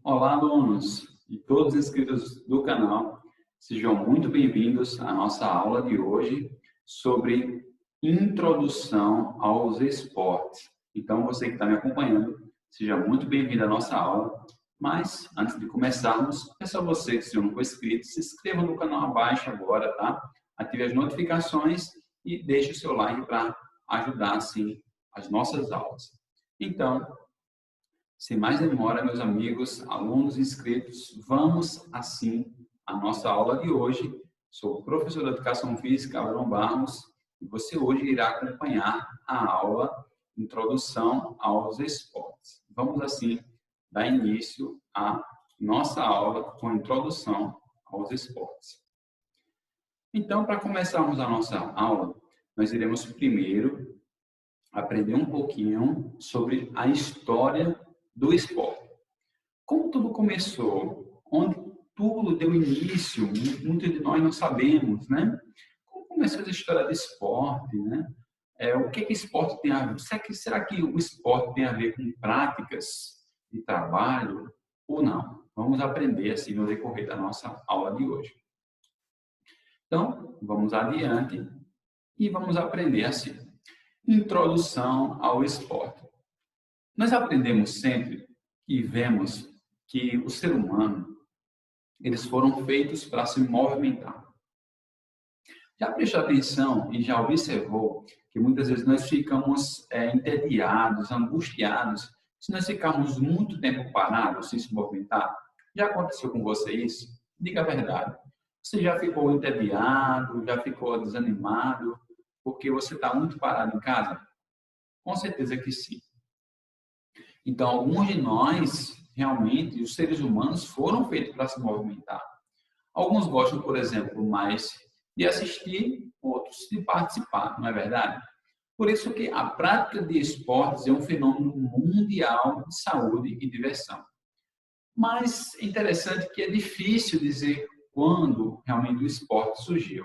Olá, alunos e todos inscritos do canal. Sejam muito bem-vindos à nossa aula de hoje sobre introdução aos esportes. Então, você que está me acompanhando, seja muito bem-vindo à nossa aula. Mas, antes de começarmos, peço a você que, se não for inscrito, se inscreva no canal abaixo agora, tá? Ative as notificações e deixe o seu like para ajudar, assim, as nossas aulas. Então, sem mais demora, meus amigos, alunos inscritos, vamos assim à nossa aula de hoje. Sou o professor de Educação Física, Alan Barros, e você hoje irá acompanhar a aula Introdução aos Esportes. Vamos assim dar início à nossa aula com Introdução aos Esportes. Então, para começarmos a nossa aula, nós iremos primeiro aprender um pouquinho sobre a história do esporte. Como tudo começou? Onde tudo deu início? Muitos de nós não sabemos, né? Como começou essa história do esporte, né? O que esporte tem a ver? Será que o esporte tem a ver com práticas de trabalho ou não? Vamos aprender assim no decorrer da nossa aula de hoje. Então, vamos adiante e vamos aprender assim. Introdução ao esporte. Nós aprendemos sempre e vemos que o ser humano, eles foram feitos para se movimentar. Já prestou atenção e já observou que muitas vezes nós ficamos entediados, angustiados, se nós ficarmos muito tempo parados sem se movimentar? Já aconteceu com você isso? Diga a verdade. Você já ficou entediado, já ficou desanimado, porque você está muito parado em casa? Com certeza que sim. Então, alguns de nós, realmente, os seres humanos foram feitos para se movimentar. Alguns gostam, por exemplo, mais de assistir, outros de participar, não é verdade? Por isso que a prática de esportes é um fenômeno mundial de saúde e diversão. Mas é interessante que é difícil dizer quando realmente o esporte surgiu.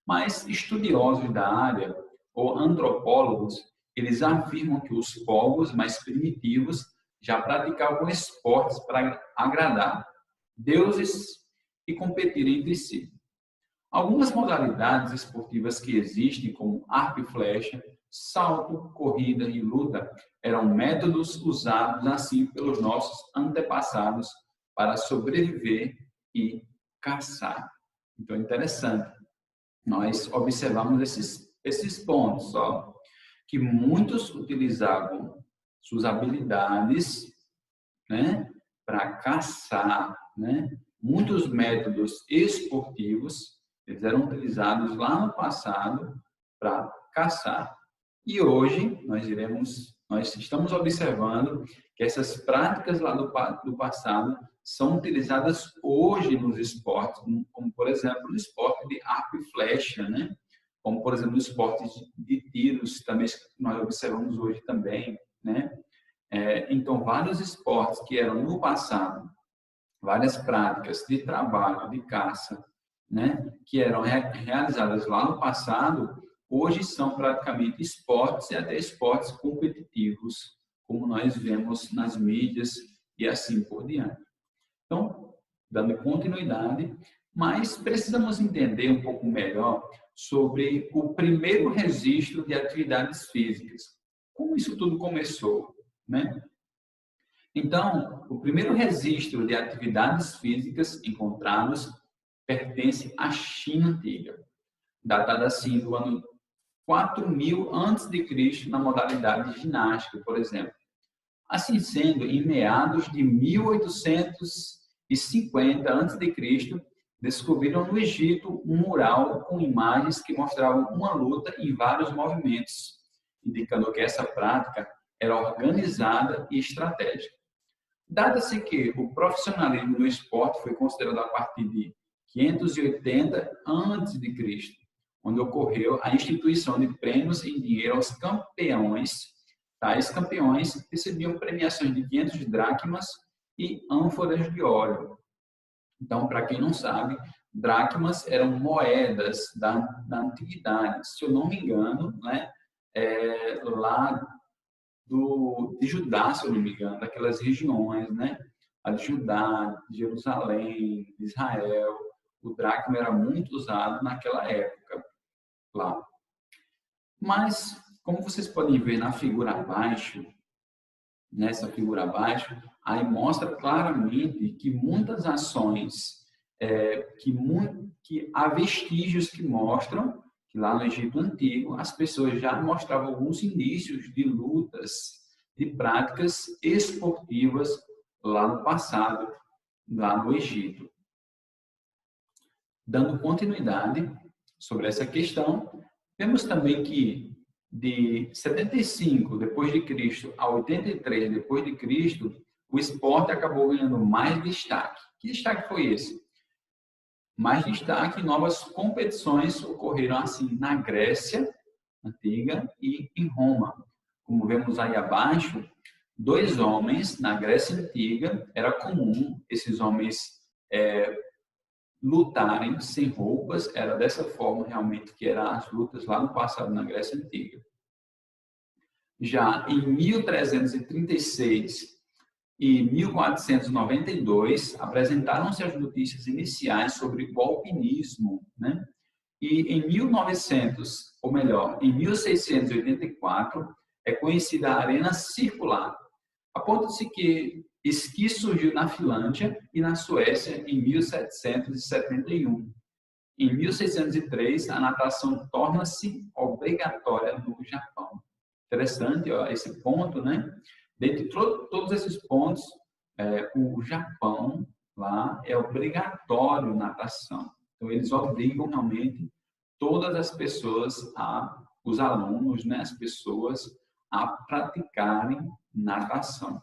Mas estudiosos da área, ou antropólogos, eles afirmam que os povos mais primitivos já praticavam esportes para agradar deuses e competir entre si. Algumas modalidades esportivas que existem, como arco e flecha, salto, corrida e luta, eram métodos usados assim pelos nossos antepassados para sobreviver e caçar. Então, é interessante. Nós observamos esses pontos, ó, que muitos utilizavam suas habilidades, né, para caçar, né? Muitos métodos esportivos eles eram utilizados lá no passado para caçar. E hoje nós estamos observando que essas práticas lá do passado são utilizadas hoje nos esportes, como por exemplo no esporte de arco e flecha, né? Como por exemplo no esporte de tiros, também nós observamos hoje também, né? Então vários esportes que eram no passado, várias práticas de trabalho, de caça, né? Que eram realizadas lá no passado, hoje são praticamente esportes e até esportes competitivos, como nós vemos nas mídias e assim por diante. Então, dando continuidade, mas precisamos entender um pouco melhor sobre o primeiro registro de atividades físicas. Como isso tudo começou, né? Então, o primeiro registro de atividades físicas encontrados pertence à China antiga, datada assim do ano 4000 a.C., na modalidade ginástica, por exemplo. Assim sendo, em meados de 1850 a.C., descobriram no Egito um mural com imagens que mostravam uma luta em vários movimentos, indicando que essa prática era organizada e estratégica. Dado-se que o profissionalismo no esporte foi considerado a partir de 580 a.C., onde ocorreu a instituição de prêmios em dinheiro aos campeões. Tais campeões recebiam premiações de 500 dracmas e ânforas de óleo. Então, para quem não sabe, dracmas eram moedas da antiguidade. Se eu não me engano, né, lá de Judá, se eu não me engano, daquelas regiões, né, a de Judá, de Jerusalém, de Israel. O dracma era muito usado naquela época lá. Mas, como vocês podem ver na figura abaixo, nessa figura abaixo, aí mostra claramente que muitas ações, que há vestígios que mostram que lá no Egito Antigo as pessoas já mostravam alguns indícios de lutas, de práticas esportivas lá no passado, lá no Egito. Dando continuidade sobre essa questão, vemos também que de 75 depois de Cristo a 83 depois de Cristo, o esporte acabou ganhando mais destaque. Que destaque foi esse? Mais destaque, novas competições ocorreram assim na Grécia Antiga e em Roma. Como vemos aí abaixo, 2 homens na Grécia Antiga, era comum esses homens lutarem sem roupas, era dessa forma realmente que eram as lutas lá no passado na Grécia Antiga. Já em 1336 e 1492, apresentaram-se as notícias iniciais sobre o alpinismo, né? E em 1900, ou melhor, em 1684, é conhecida a Arena Circular. Aponta-se que esqui surgiu na Finlândia e na Suécia em 1771. Em 1603, a natação torna-se obrigatória no Japão. Interessante, ó, esse ponto, né? Dentre todos esses pontos, o Japão lá é obrigatório natação. Então, eles obrigam realmente todas as pessoas, os alunos, né, as pessoas, a praticarem natação.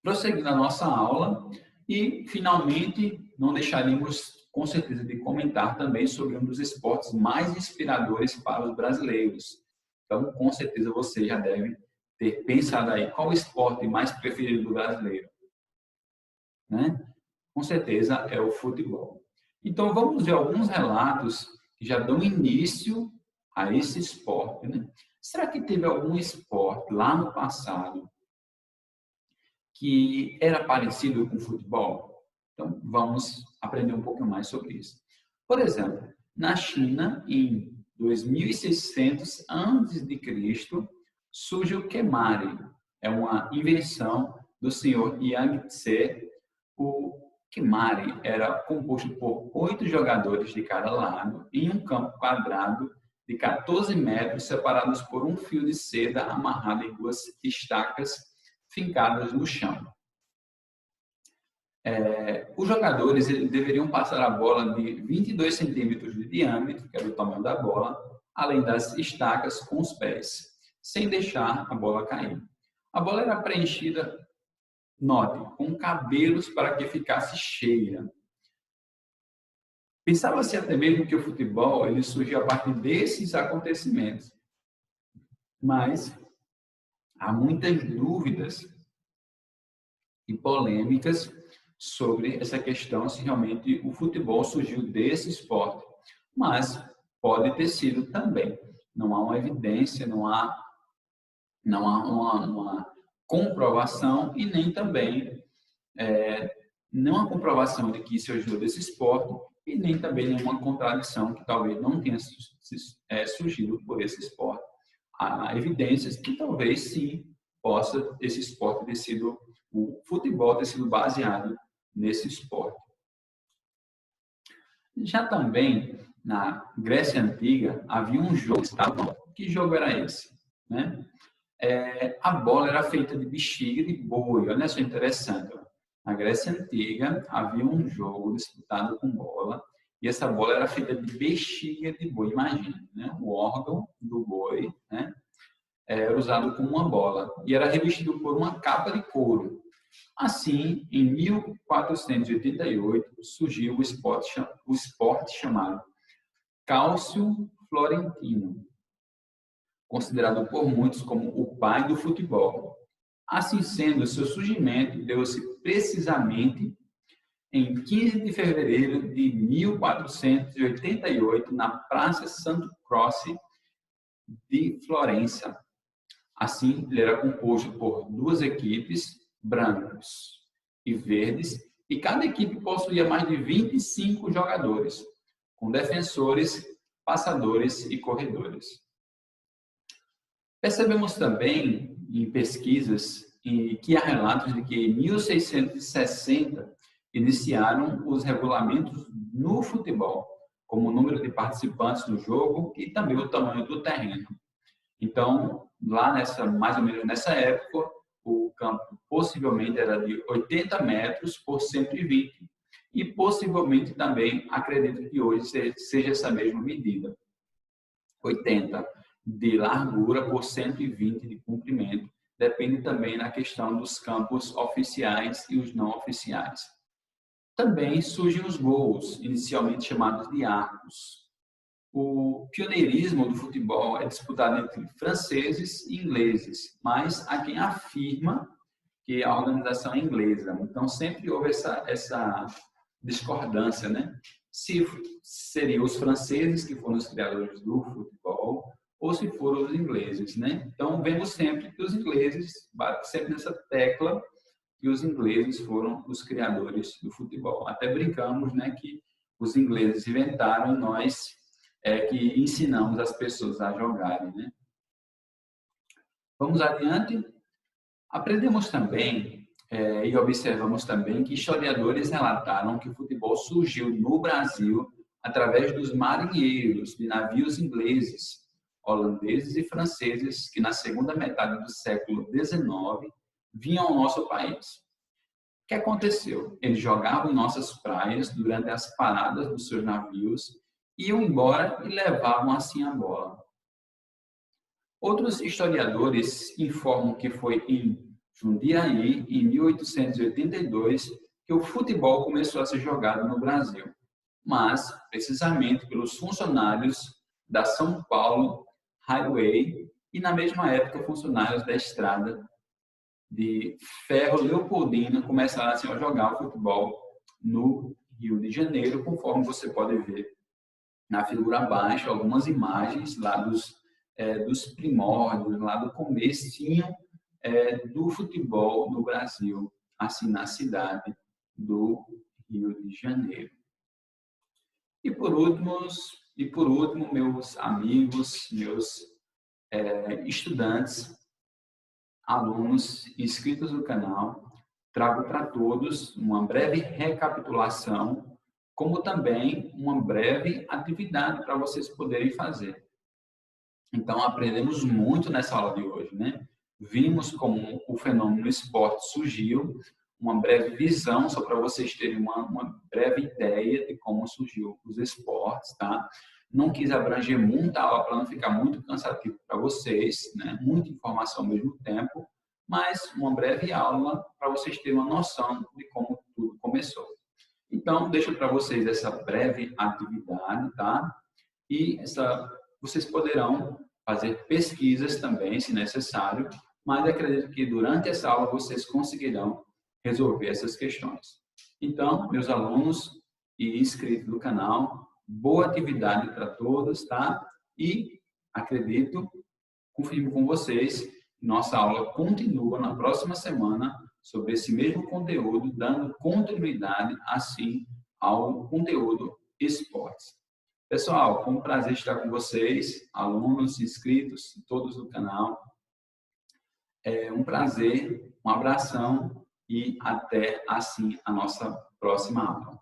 Prosseguindo a nossa aula e, finalmente, não deixaremos, com certeza, de comentar também sobre um dos esportes mais inspiradores para os brasileiros. Então, com certeza, você já deve ter pensado aí qual o esporte mais preferido do brasileiro, né? Com certeza é o futebol. Então, vamos ver alguns relatos que já dão início a esse esporte, né? Será que teve algum esporte lá no passado que era parecido com o futebol? Então, vamos aprender um pouco mais sobre isso. Por exemplo, na China, em 2600 a.C., surge o Kemari. É uma invenção do senhor Yang Tse. O Kemari era composto por 8 jogadores de cada lado em um campo quadrado de 14 metros, separados por um fio de seda amarrado em 2 estacas fincadas no chão. Os jogadores deveriam passar a bola de 22 centímetros de diâmetro, que era o tamanho da bola, além das estacas com os pés, sem deixar a bola cair. A bola era preenchida, note, com cabelos para que ficasse cheia. Pensava-se até mesmo que o futebol ele surgiu a partir desses acontecimentos. Mas há muitas dúvidas e polêmicas sobre essa questão, se realmente o futebol surgiu desse esporte. Mas pode ter sido também. Não há uma evidência, não há uma comprovação e nem também não há comprovação de que isso surgiu desse esporte e nem também nenhuma contradição que talvez não tenha surgido por esse esporte. Há evidências que talvez sim possa esse esporte ter sido, o futebol ter sido baseado nesse esporte. Já também na Grécia Antiga havia um jogo. Que jogo era esse? Né? A bola era feita de bexiga de boi. Olha só, interessante. Na Grécia Antiga havia um jogo disputado com bola e essa bola era feita de bexiga de boi. Imagina, né? O órgão do boi, né? Era usado como uma bola e era revestido por uma capa de couro. Assim, em 1488, surgiu o esporte chamado Cálcio Florentino, considerado por muitos como o pai do futebol. Assim sendo, seu surgimento deu-se precisamente em 15 de fevereiro de 1488, na Praça Santo Croce de Florença. Assim, ele era composto por 2 equipes, brancos e verdes, e cada equipe possuía mais de 25 jogadores, com defensores, passadores e corredores. Percebemos também em pesquisas que há relatos de que em 1660 iniciaram os regulamentos no futebol, como o número de participantes no jogo e também o tamanho do terreno. Então, lá mais ou menos nessa época, o campo possivelmente era de 80 metros por 120 e possivelmente também, acredito que hoje seja essa mesma medida, 80 de largura por 120 de comprimento. Depende também na questão dos campos oficiais e os não oficiais. Também surgem os gols, inicialmente chamados de arcos. O pioneirismo do futebol é disputado entre franceses e ingleses, mas há quem afirma que a organização é inglesa. Então, sempre houve essa discordância, né? Se seriam os franceses que foram os criadores do futebol ou se foram os ingleses, né? Então, vemos sempre que os ingleses, sempre nessa tecla, que os ingleses foram os criadores do futebol. Até brincamos, né, que os ingleses inventaram e nós que ensinamos as pessoas a jogarem, né? Vamos adiante. Aprendemos também e observamos também que historiadores relataram que o futebol surgiu no Brasil através dos marinheiros de navios ingleses, holandeses e franceses que na segunda metade do século XIX vinham ao nosso país. O que aconteceu? Eles jogavam em nossas praias durante as paradas dos seus navios, iam embora e levavam assim a bola. Outros historiadores informam que foi em Jundiaí, em 1882, que o futebol começou a ser jogado no Brasil, mas precisamente pelos funcionários da São Paulo Highway e, na mesma época, funcionários da estrada de ferro Leopoldina começaram assim, a jogar o futebol no Rio de Janeiro, conforme você pode ver na figura abaixo, algumas imagens lá dos primórdios, lá do comecinho do futebol no Brasil, assim, na cidade do Rio de Janeiro. E por último, meus amigos, meus estudantes, alunos inscritos no canal, trago para todos uma breve recapitulação, como também uma breve atividade para vocês poderem fazer. Então, aprendemos muito nessa aula de hoje, né? Vimos como o fenômeno esporte surgiu, uma breve visão, só para vocês terem uma breve ideia de como surgiu os esportes, tá? Não quis abranger muita aula para não ficar muito cansativo para vocês, né? Muita informação ao mesmo tempo, mas uma breve aula para vocês terem uma noção de como tudo começou. Então, deixo para vocês essa breve atividade, tá? E vocês poderão fazer pesquisas também, se necessário, mas acredito que durante essa aula vocês conseguirão resolver essas questões. Então, meus alunos e inscritos do canal, boa atividade para todos, tá? E acredito, confirmo com vocês, nossa aula continua na próxima semana sobre esse mesmo conteúdo, dando continuidade, assim, ao conteúdo esportes. Pessoal, foi um prazer estar com vocês, alunos, inscritos, todos do canal. É um prazer, um abração e até, assim, a nossa próxima aula.